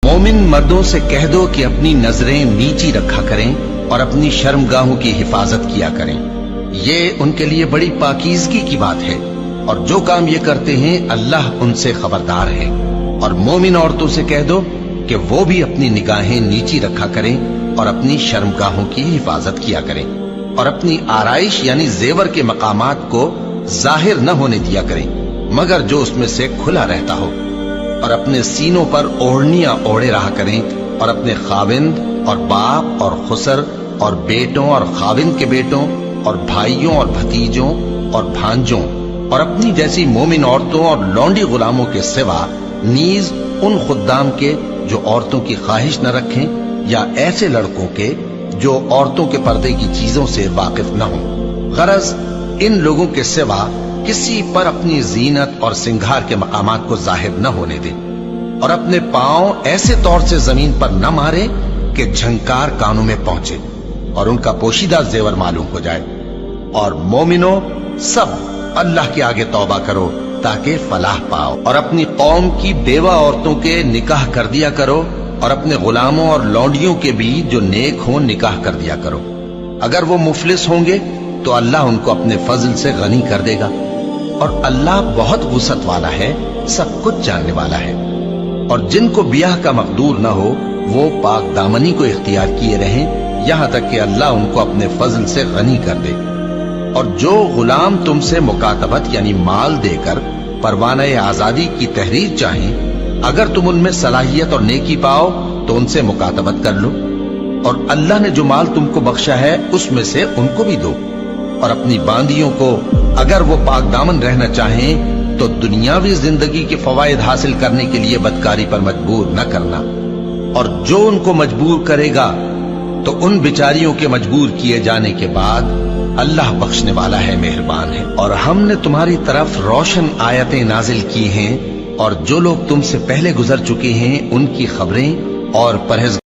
مومن مردوں سے کہہ دو کہ اپنی نظریں نیچی رکھا کریں اور اپنی شرمگاہوں کی حفاظت کیا کریں، یہ ان کے لیے بڑی پاکیزگی کی بات ہے، اور جو کام یہ کرتے ہیں اللہ ان سے خبردار ہے۔ اور مومن عورتوں سے کہہ دو کہ وہ بھی اپنی نگاہیں نیچی رکھا کریں اور اپنی شرمگاہوں کی حفاظت کیا کریں، اور اپنی آرائش یعنی زیور کے مقامات کو ظاہر نہ ہونے دیا کریں مگر جو اس میں سے کھلا رہتا ہو، اور اپنے سینوں پر اوڑھنیاں اوڑھے رہا کریں، اور اپنے خاوند اور باپ اور خسر اور بیٹوں اور خاوند کے بیٹوں اور بھائیوں اور بھتیجوں اور بھانجوں اور اپنی جیسی مومن عورتوں اور لونڈی غلاموں کے سوا نیز ان خدام کے جو عورتوں کی خواہش نہ رکھیں، یا ایسے لڑکوں کے جو عورتوں کے پردے کی چیزوں سے واقف نہ ہوں۔ غرض ان لوگوں کے سوا کسی پر اپنی زینت اور سنگھار کے مقامات کو ظاہر نہ ہونے دیں، اور اپنے پاؤں ایسے طور سے زمین پر نہ مارے کہ جھنکار کانوں میں پہنچے اور ان کا پوشیدہ زیور معلوم ہو جائے۔ اور مومنوں سب اللہ کے آگے توبہ کرو تاکہ فلاح پاؤ، اور اپنی قوم کی بیوہ عورتوں کے نکاح کر دیا کرو، اور اپنے غلاموں اور لونڈیوں کے بھی جو نیک ہوں نکاح کر دیا کرو۔ اگر وہ مفلس ہوں گے تو اللہ ان کو اپنے فضل سے غنی کر دے گا، اور اللہ بہت وسعت والا ہے، سب کچھ جاننے والا ہے۔ اور جن کو بیاہ کا مقدور نہ ہو وہ پاک دامنی کو اختیار کیے رہیں یہاں تک کہ اللہ ان کو اپنے فضل سے غنی کر دے۔ اور جو غلام تم سے مکاتبت یعنی مال دے کر پروانہ آزادی کی تحریر چاہیں، اگر تم ان میں صلاحیت اور نیکی پاؤ تو ان سے مکاتبت کر لو، اور اللہ نے جو مال تم کو بخشا ہے اس میں سے ان کو بھی دو۔ اور اپنی باندیوں کو اگر وہ پاک دامن رہنا چاہیں تو دنیاوی زندگی کے فوائد حاصل کرنے کے لیے بدکاری پر مجبور نہ کرنا، اور جو ان کو مجبور کرے گا تو ان بیچاریوں کے مجبور کیے جانے کے بعد اللہ بخشنے والا ہے، مہربان ہے۔ اور ہم نے تمہاری طرف روشن آیتیں نازل کی ہیں، اور جو لوگ تم سے پہلے گزر چکے ہیں ان کی خبریں اور پرہیز